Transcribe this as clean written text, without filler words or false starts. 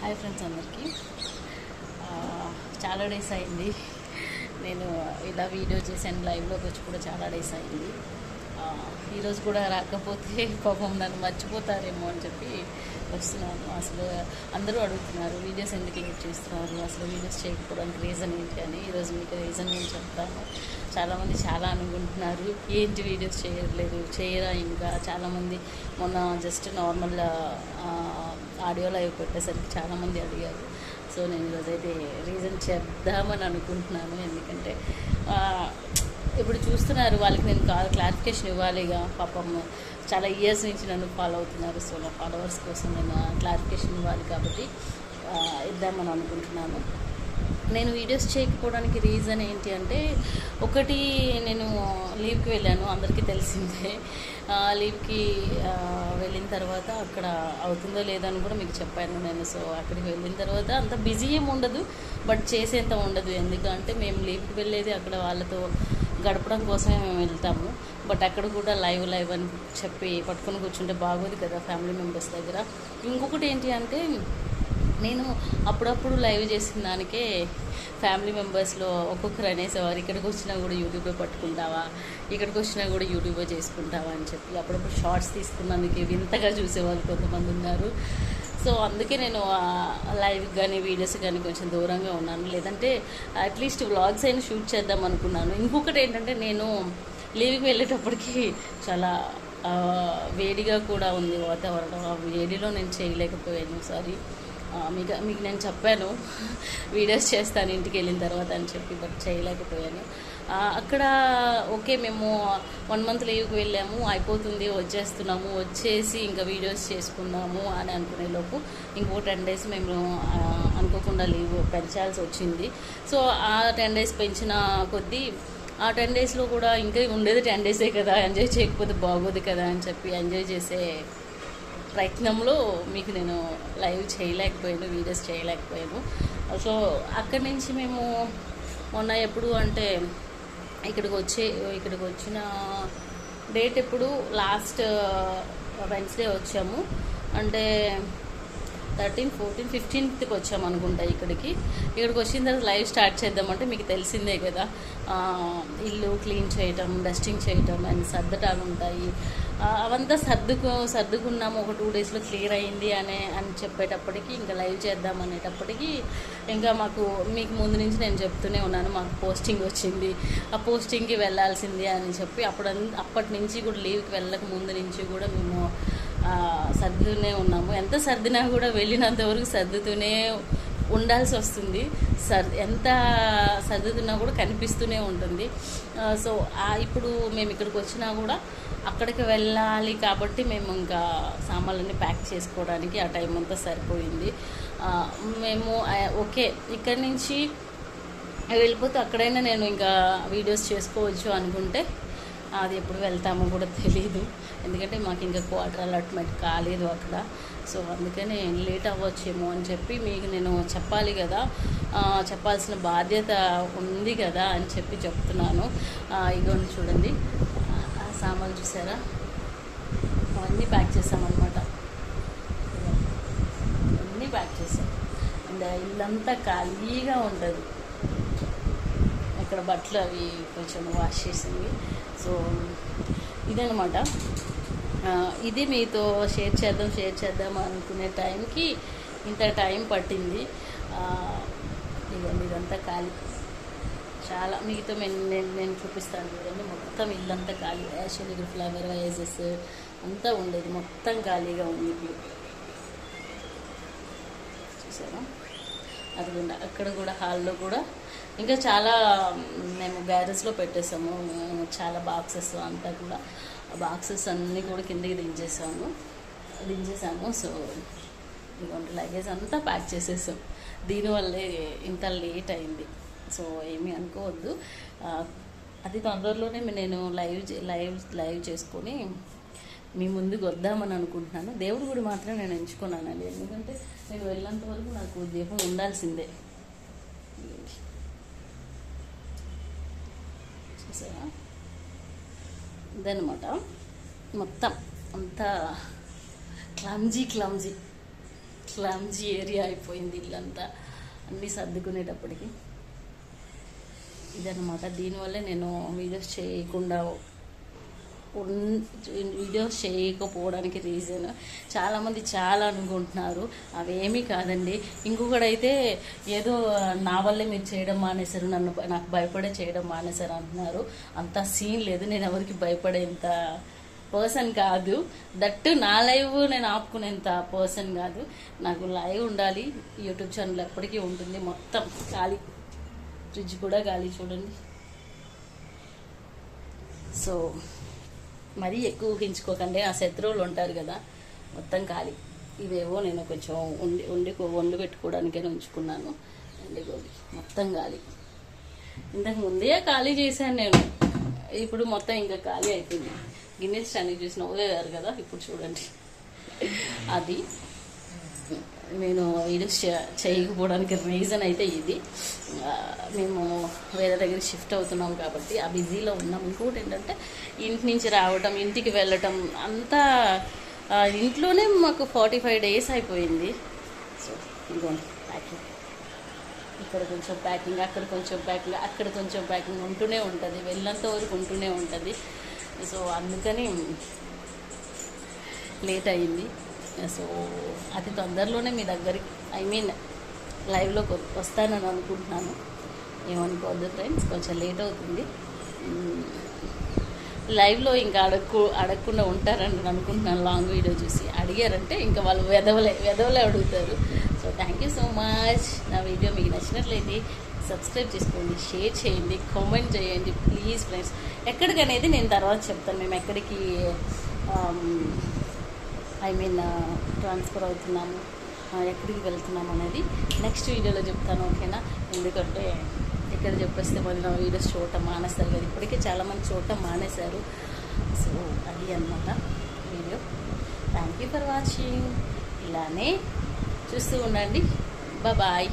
Hi friends అందరికీ. చాలా days అయింది నేను ఇలా వీడియో చేశాను, లైవ్లోకి వచ్చి కూడా చాలా డేస్ అయింది. ఈరోజు కూడా రాకపోతే పాపం నన్ను మర్చిపోతారేమో అని చెప్పి వస్తున్నాను. అసలు అందరూ అడుగుతున్నారు వీడియోస్ ఎందుకు ఎడిట్ చేస్తున్నారు, అసలు వీడియోస్ చేయకపోవడానికి రీజన్ ఏంటి అని. ఈరోజు మీకు రీజన్ నేను చెప్తాను. చాలామంది చాలా అనుకుంటున్నారు ఏంటి వీడియోస్ చేయరా ఇంకా. చాలామంది మొన్న జస్ట్ నార్మల్ ఆడియో లైవ్ పెట్టేసరికి చాలామంది అడిగారు. సో నేను ఈరోజైతే రీజన్ చెప్దామని అనుకుంటున్నాను. ఎందుకంటే ఇప్పుడు చూస్తున్నారు, వాళ్ళకి నేను క్లారిఫికేషన్ ఇవ్వాలిగా. పాపం చాలా ఇయర్స్ నుంచి నన్ను ఫాలో అవుతున్నారు. సో నా ఫాలోవర్స్ కోసం నేను క్లారిఫికేషన్ ఇవ్వాలి కాబట్టి ఇద్దామని అనుకుంటున్నాను. నేను వీడియోస్ చేయకపోవడానికి రీజన్ ఏంటి అంటే, ఒకటి నేను లీవ్కి వెళ్ళాను, అందరికీ తెలిసిందే. లీవ్కి వెళ్ళిన తర్వాత అక్కడ అవుతుందో లేదో అని కూడా మీకు చెప్పాను నేను. సో అక్కడికి వెళ్ళిన తర్వాత అంత బిజీ ఏమి ఉండదు, బట్ చేసేంత ఉండదు. ఎందుకంటే మేము లీవ్కి వెళ్ళేది అక్కడ వాళ్ళతో గడపడం కోసమే మేము వెళ్తాము. బట్ అక్కడ కూడా లైవ్ అని చెప్పి పట్టుకొని కూర్చుంటే బాగోదు కదా ఫ్యామిలీ మెంబర్స్ దగ్గర. ఇంకొకటి ఏంటి అంటే, నేను అప్పుడప్పుడు లైవ్ చేసిన దానికే ఫ్యామిలీ మెంబర్స్లో ఒక్కొక్కరు అనేసేవారు, ఇక్కడికి వచ్చినా కూడా యూట్యూబే పట్టుకుంటావా, ఇక్కడికి వచ్చినా కూడా యూట్యూబే చేసుకుంటావా అని చెప్పి. అప్పుడప్పుడు షార్ట్స్ తీసుకున్నందుకే వింతగా చూసేవాళ్ళు కొంతమంది ఉన్నారు. సో అందుకే నేను లైవ్ కానీ వీడియోస్ కానీ కొంచెం దూరంగా ఉన్నాను. లేదంటే అట్లీస్ట్ వ్లాగ్స్ అయినా షూట్ చేద్దాం అనుకున్నాను. ఇంకొకటి ఏంటంటే, నేను లీవ్కి వెళ్ళేటప్పటికి చాలా వేడిగా కూడా ఉంది వాతావరణం. ఆ వేడిలో నేను చేయలేకపోయాను. సారీ, మీకు నేను చెప్పాను వీడియోస్ చేస్తాను ఇంటికి వెళ్ళిన తర్వాత అని చెప్పి, బట్ చేయలేకపోయాను. అక్కడ ఓకే, మేము 1 month లీవ్కి వెళ్ళాము, అయిపోతుంది, వచ్చేస్తున్నాము, వచ్చేసి ఇంకా వీడియోస్ చేసుకుందాము అని అనుకునే లోపు ఇంకో 10 days మేము అనుకోకుండా లీవ్ పెంచాల్సి వచ్చింది. సో ఆ 10 days పెంచిన కొద్దీ ఆ 10 daysలో కూడా ఇంకా ఉండేది 10 days కదా, ఎంజాయ్ చేయకపోతే బాగోదు కదా అని చెప్పి ఎంజాయ్ చేసే ప్రయత్నంలో మీకు నేను లైవ్ చేయలేకపోయాను, వీడియోస్ చేయలేకపోయాను. సో అక్కడి నుంచి మేము మొన్న ఎప్పుడు అంటే ఇక్కడికి వచ్చిన డేట్ ఎప్పుడు, లాస్ట్ వెన్స్డే వచ్చాము. అంటే 13, 14, 15th వచ్చాము అనుకుంటా. ఇక్కడికి వచ్చిన తర్వాత లైవ్ స్టార్ట్ చేద్దామంటే మీకు తెలిసిందే కదా, ఇల్లు క్లీన్ చేయటం, డస్టింగ్ చేయటం అండ్ సర్దటాలు ఉంటాయి. అవంతా సర్దుకున్నాము. ఒక 2 daysలో క్లియర్ అయింది అని చెప్పేటప్పటికి, ఇంకా లైవ్ చేద్దాం అనేటప్పటికి ఇంకా మీకు ముందు నుంచి నేను చెప్తూనే ఉన్నాను, మాకు పోస్టింగ్ వచ్చింది, ఆ పోస్టింగ్కి వెళ్ళాల్సింది అని చెప్పి. అప్పటి నుంచి కూడా లీవ్కి వెళ్ళక ముందు నుంచి కూడా మేము సర్దుతూనే ఉన్నాము. ఎంత సర్దినా కూడా వెళ్ళినంత వరకు సర్దుతూనే ఉండాల్సి వస్తుంది. ఎంత సర్దుతున్నా కూడా కనిపిస్తూనే ఉంటుంది. సో ఇప్పుడు మేము ఇక్కడికి వచ్చినా కూడా అక్కడికి వెళ్ళాలి కాబట్టి మేము ఇంకా సామాన్లన్నీ ప్యాక్ చేసుకోవడానికి ఆ టైం అంతా సరిపోయింది. మేము ఓకే ఇక్కడి నుంచి వెళ్ళిపోతే అక్కడైనా నేను ఇంకా వీడియోస్ చేసుకోవచ్చు అనుకుంటే, అది ఎప్పుడు వెళ్తామో కూడా తెలీదు. ఎందుకంటే మాకు ఇంకా క్వార్టర్ అలాట్మెంట్ కాలేదు అక్కడ. సో అందుకని లేట్ అవ్వచ్చేమో అని చెప్పి మీకు నేను చెప్పాలి కదా, చెప్పాల్సిన బాధ్యత ఉంది కదా అని చెప్పి చెప్తున్నాను. ఇగోండి చూడండి, సామాన్లు చూసారా, అవన్నీ ప్యాక్ చేసామన్నమాట. అన్నీ ప్యాక్ చేసాం. అండ్ ఇల్లంతా ఖాళీగా ఉంటుంది. ఇక్కడ బట్టలు అవి కొంచెం వాష్ చేసింది. సో ఇదనమాట. ఇది మీతో షేర్ చేద్దాం అనుకునే టైంకి ఇంత టైం పట్టింది. ఇదంతా ఖాళీ, చాలా మీతో నేను చూపిస్తాను చూడండి. మొత్తం ఇల్లంతా ఖాళీ, యాక్చువల్లీ ఫ్లవర్ వైజెస్ అంతా ఉండేది, మొత్తం ఖాళీగా ఉంది. చూసారా, అదిగుండా అక్కడ కూడా హాల్లో కూడా ఇంకా చాలా మేము గ్యారేజ్లో పెట్టేసాము. చాలా బాక్సెస్ అంతా కూడా, బాక్సెస్ అన్నీ కూడా కిందకి దించేసాము. సో ఇదిగోండి లగేజ్ అంతా ప్యాక్ చేసేసాం. దీనివల్లే ఇంత లేట్ అయింది. సో ఏమీ అనుకోవద్దు. అది తొందరలోనే నేను లైవ్ చేసుకొని మీ ముందుకు వద్దామని అనుకుంటున్నాను. దేవుడి గుడి మాత్రం నేను ఎంచుకున్నానండి, ఎందుకంటే నేను వెళ్ళేంత వరకు నాకు దీపం ఉండాల్సిందే. చూసారా, ఇదనమాట. మొత్తం అంతా క్లమ్జీ స్లామ్జీ ఏరియా అయిపోయింది ఇల్లంతా అన్నీ సర్దుకునేటప్పటికి. ఇదన్నమాట. దీనివల్లే నేను వీడియోస్ చేయకపోవడానికి రీజన్. చాలామంది చాలా అనుకుంటున్నారు, అవేమీ కాదండి. ఇంకొకడైతే ఏదో నా వల్లే మీరు చేయడం మానేశారు, నాకు భయపడే చేయడం మానేశారు అంటున్నారు. అంత సీన్ లేదు, నేను ఎవరికి భయపడేంత పర్సన్ కాదు. దట్టు నా లైవ్ నేను ఆపుకునేంత పర్సన్ కాదు. నాకు లైవ్ ఉండాలి, యూట్యూబ్ ఛానల్ ఎప్పటికీ ఉంటుంది. మొత్తం ఖాళీ, ఫ్రిడ్జ్ కూడా ఖాళీ చూడండి. సో మరీ ఎక్కువ ఊహించుకోకండి, ఆ శత్రువులు ఉంటారు కదా, మొత్తం ఖాళీ. ఇవేవో నేను కొంచెం వండి పెట్టుకోవడానికైనా ఉంచుకున్నాను. ఎండిగోబీ మొత్తం ఖాళీ. ఇంతకు ముందే ఖాళీ చేశాను నేను, ఇప్పుడు మొత్తం ఇంకా ఖాళీ అయిపోయింది. గిన్నెస్ స్టాండింగ్ చూసి నవ్వేవారు కదా, ఇప్పుడు చూడండి. అది నేను వీడియోస్ చేయకపోవడానికి రీజన్ అయితే ఇది. మేము వేరే దగ్గర షిఫ్ట్ అవుతున్నాం కాబట్టి ఆ బిజీలో ఉన్నాం. ఇంకోటి ఏంటంటే ఇంటి నుంచి రావటం, ఇంటికి వెళ్ళటం అంతా ఇంట్లోనే మాకు 45 days అయిపోయింది. సో ఇంకోండి ప్యాకింగ్, ఇక్కడ కొంచెం ప్యాకింగ్, అక్కడ కొంచెం ప్యాకింగ్, అక్కడ కొంచెం ప్యాకింగ్ ఉంటూనే ఉంటుంది, వెళ్ళినంత వరకు ఉంటూనే ఉంటుంది. సో అందుకని లేట్ అయింది. సో అతి తొందరలోనే మీ దగ్గరికి లైవ్లోకి వస్తానని అనుకుంటున్నాను. ఏమనుకోవద్దు ఫ్రెండ్స్, కొంచెం లేట్ అవుతుంది. లైవ్లో ఇంకా అడగకుండా ఉంటారని అనుకుంటున్నాను. లాంగ్ వీడియో చూసి అడిగారంటే ఇంకా వాళ్ళు వెదవలే అడుగుతారు. So thank you so much. నా వీడియో మీకు నచ్చినట్లయితే సబ్స్క్రైబ్ చేసుకోండి, షేర్ చేయండి, కామెంట్ చేయండి ప్లీజ్ ఫ్రెండ్స్. ఎక్కడికనేది నేను తర్వాత చెప్తాను, మేము ఎక్కడికి ట్రాన్స్ఫర్ అవుతున్నాము, ఎక్కడికి వెళ్తున్నాము అనేది నెక్స్ట్ వీడియోలో చెప్తాను, ఓకేనా? ఎందుకంటే ఇక్కడ చెప్పేస్తే మళ్ళీ నా వీడియోస్ చూడటం మానేస్తారు కదా, ఇప్పటికే చాలామంది చూడటం మానేశారు. సో అది అన్నమాట video. Thank you for watching. ఇలానే చూస్తూ ఉండండి. బాయ్.